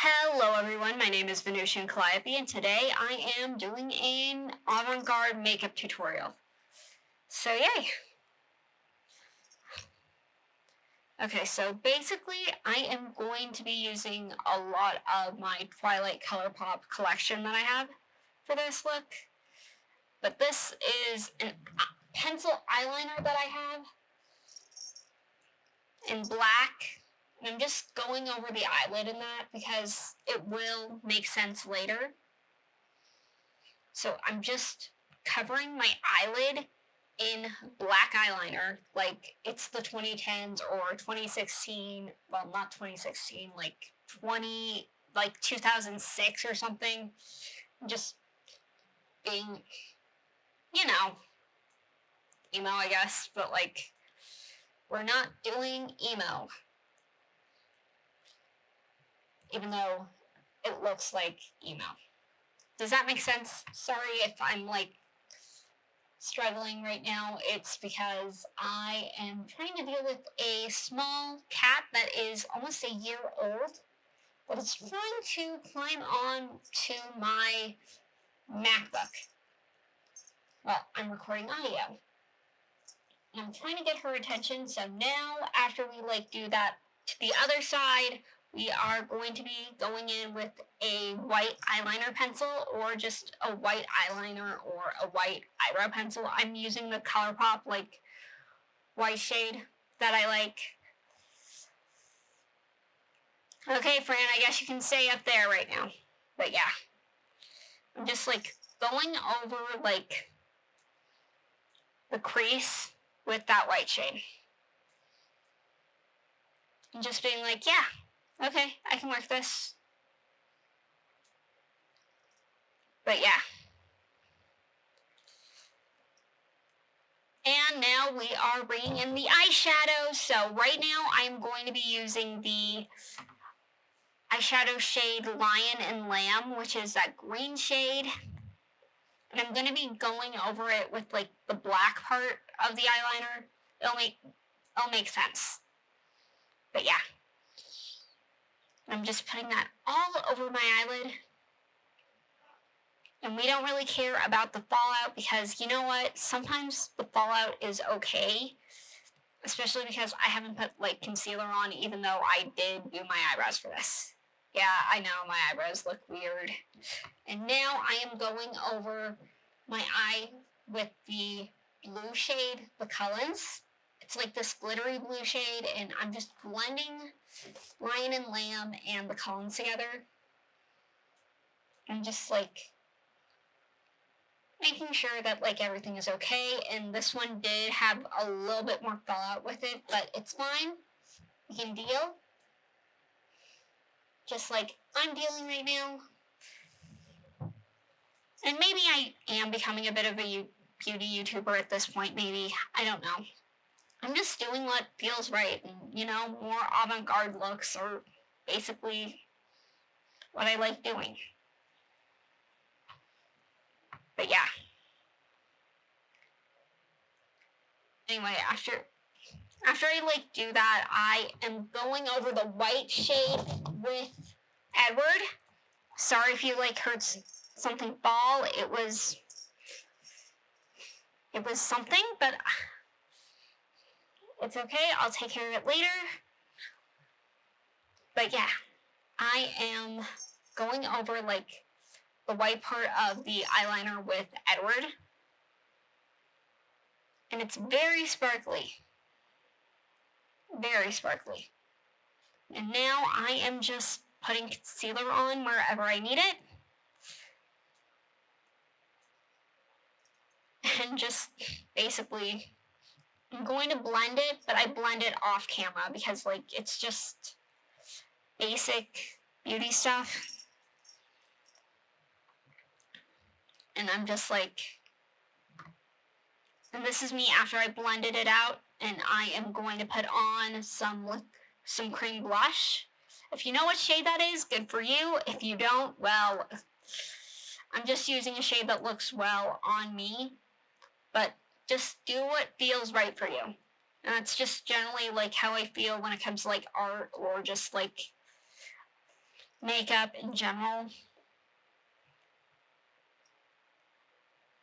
Hello everyone, my name is Venusian Calliope and today I am doing an avant-garde makeup tutorial. So yay! Okay, so basically I am going to be using a lot of my Twilight ColourPop collection that I have for this look. But this is a pencil eyeliner that I have in black. And I'm just going over the eyelid in that because it will make sense later. So I'm just covering my eyelid in black eyeliner, like it's the 2010s or 2016, well, not 2016, like 2006 or something. Just being, you know, emo, I guess, but like, we're not doing emo. Even though it looks like emo. Does that make sense? Sorry if I'm like struggling right now. It's because I am trying to deal with a small cat that is almost a year old, but it's trying to climb on to my MacBook. Well, I'm recording audio. And I'm trying to get her attention, so now after we do that to the other side, we are going to be going in with a white eyeliner pencil or just a white eyeliner or a white eyebrow pencil. I'm using the ColourPop white shade that I like. Okay, Fran, I guess you can stay up there right now. But yeah, I'm just going over the crease with that white shade. And just being like, yeah, okay, I can work this. But yeah. And now we are bringing in the eyeshadow. So right now I'm going to be using the eyeshadow shade Lion and Lamb, which is that green shade. And I'm going to be going over it with the black part of the eyeliner. It'll make sense. But yeah. I'm just putting that all over my eyelid. And we don't really care about the fallout because, you know what, sometimes the fallout is okay. Especially because I haven't put concealer on, even though I did do my eyebrows for this. Yeah, I know my eyebrows look weird. And now I am going over my eye with the blue shade, the Cullens. It's like this glittery blue shade, and I'm just blending Lion and Lamb and the Cullens together. And just making sure that everything is okay. And this one did have a little bit more fallout with it, but it's fine. We can deal. Just like I'm dealing right now. And maybe I am becoming a bit of a beauty YouTuber at this point, maybe. I don't know. I'm just doing what feels right. And, more avant-garde looks are basically what I like doing. But yeah. Anyway, after I do that, I am going over the white shade with Edward. Sorry if you heard something fall. It was something, but it's okay. I'll take care of it later. But yeah, I am going over the white part of the eyeliner with Edward. And it's very sparkly. Very sparkly. And now I am just putting concealer on wherever I need it. And just basically, I'm going to blend it, but I blend it off camera because it's just basic beauty stuff. And I'm just and this is me after I blended it out, and I am going to put on some cream blush. If you know what shade that is, good for you. If you don't, well, I'm just using a shade that looks well on me. But just do what feels right for you. And that's just generally how I feel when it comes to art or just makeup in general.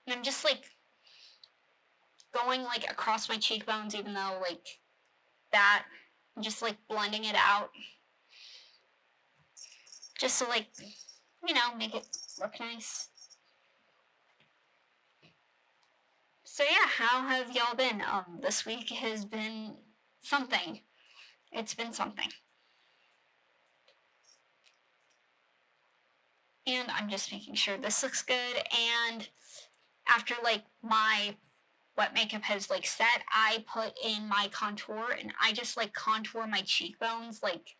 And I'm just like going like across my cheekbones, even though like that, and just like blending it out, just to like, make it look nice. So yeah, how have y'all been? This week has been something. It's been something. And I'm just making sure this looks good. And after like my wet makeup has like set, I put in my contour, and I just like contour my cheekbones, like,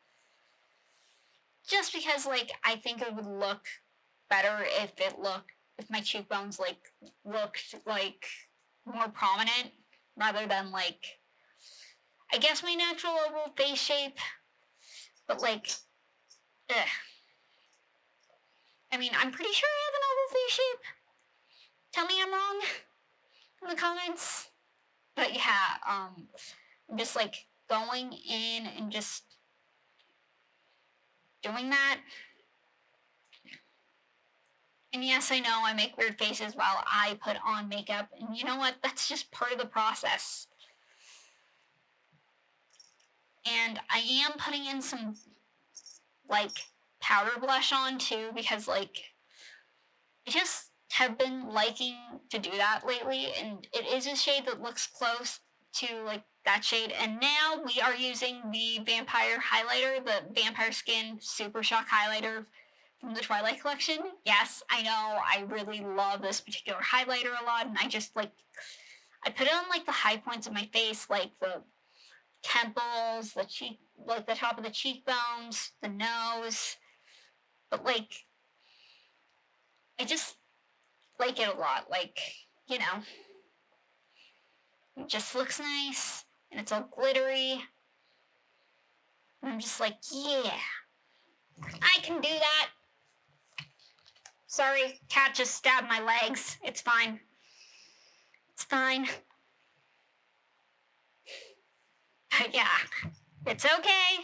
just because like I think it would look better if my cheekbones like looked like more prominent, rather than like, I guess, my natural oval face shape. But like, ugh. I mean, I'm pretty sure I have an oval face shape. Tell me I'm wrong in the comments. But yeah, I'm just like going in and just doing that. And yes, I know I make weird faces while I put on makeup, and you know what? That's just part of the process. And I am putting in some like powder blush on too, because like I just have been liking to do that lately, and it is a shade that looks close to like that shade. And now we are using the Vampire highlighter, the Vampire Skin Super Shock highlighter from the Twilight collection. Yes, I know, I really love this particular highlighter a lot, and I just like, I put it on like the high points of my face, like the temples, the cheek, like the top of the cheekbones, the nose. But like, I just like it a lot. Like, it just looks nice, and it's all glittery. And I'm just like, yeah, I can do that. Sorry, cat just stabbed my legs. It's fine. It's fine. But yeah, it's okay.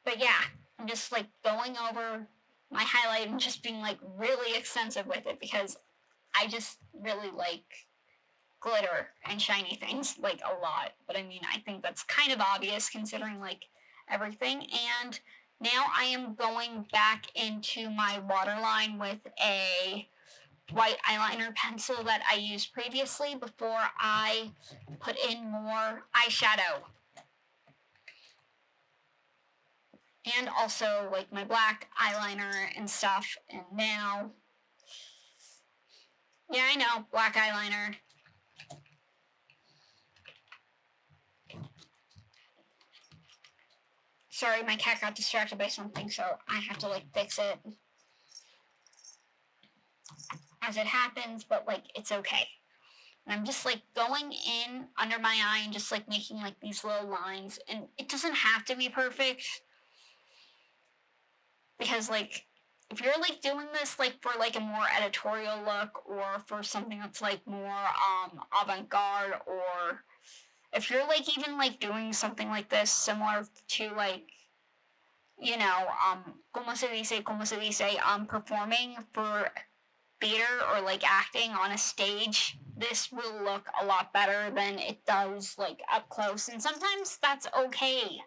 But yeah, I'm just like going over my highlight and just being like really extensive with it, because I just really like glitter and shiny things like a lot. But I mean, I think that's kind of obvious considering like everything. And now I am going back into my waterline with a white eyeliner pencil that I used previously before I put in more eyeshadow. And also like my black eyeliner and stuff. And now, yeah, I know, black eyeliner. Sorry, my cat got distracted by something, so I have to like fix it as it happens, but like it's okay. And I'm just like going in under my eye and just like making like these little lines, and it doesn't have to be perfect, because like if you're like doing this like for like a more editorial look, or for something that's like more avant-garde, or if you're like even like doing something like this similar to like, como se dice, performing for theater or like acting on a stage, this will look a lot better than it does like up close. And sometimes that's okay.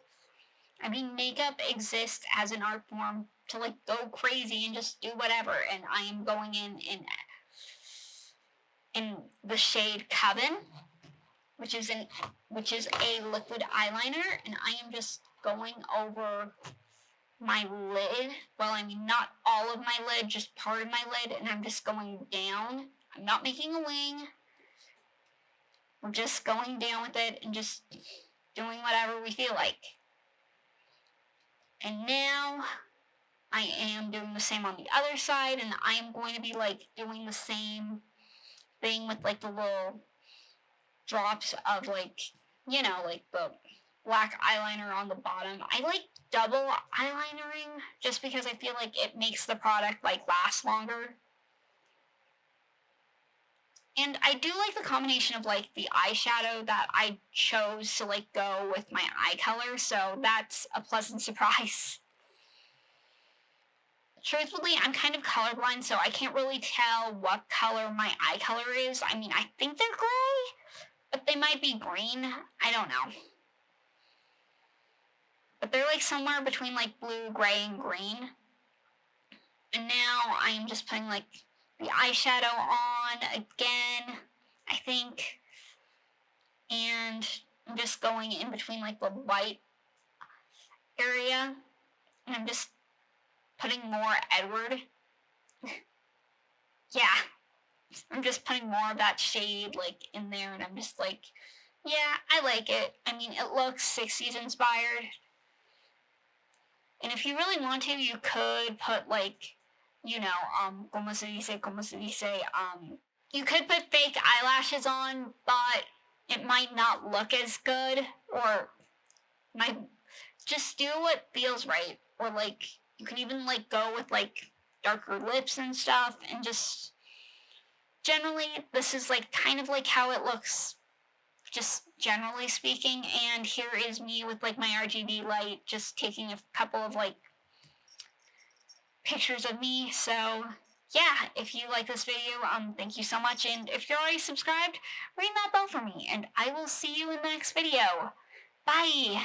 I mean, makeup exists as an art form to like go crazy and just do whatever. And I am going in the shade Coven, which is a liquid eyeliner, and I am just going over my lid. Well, I mean, not all of my lid, just part of my lid, and I'm just going down. I'm not making a wing. We're just going down with it and just doing whatever we feel like. And now I am doing the same on the other side, and I am going to be like doing the same thing with like the little drops of like, like the black eyeliner on the bottom. I like double eyelinering just because I feel like it makes the product like last longer. And I do like the combination of like the eyeshadow that I chose to like go with my eye color, so that's a pleasant surprise. Truthfully, I'm kind of colorblind, so I can't really tell what color my eye color is. I mean, I think they're gray, but they might be green. I don't know. But they're like somewhere between like blue, gray, and green. And now I am just putting like the eyeshadow on again, I think. And I'm just going in between like the white area. And I'm just putting more Edward. Yeah, I'm just putting more of that shade like in there, and I'm just like, yeah, I like it. I mean, it looks 60s inspired. And if you really want to, you could put like, como se dice, you could put fake eyelashes on, but it might not look as good, or might just do what feels right, or like you can even like go with like darker lips and stuff, and just generally this is like kind of like how it looks, just generally speaking. And here is me with like my RGB light, just taking a couple of like pictures of me. So yeah, if you like this video, thank you so much, and if you're already subscribed, ring that bell for me, and I will see you in the next video. Bye.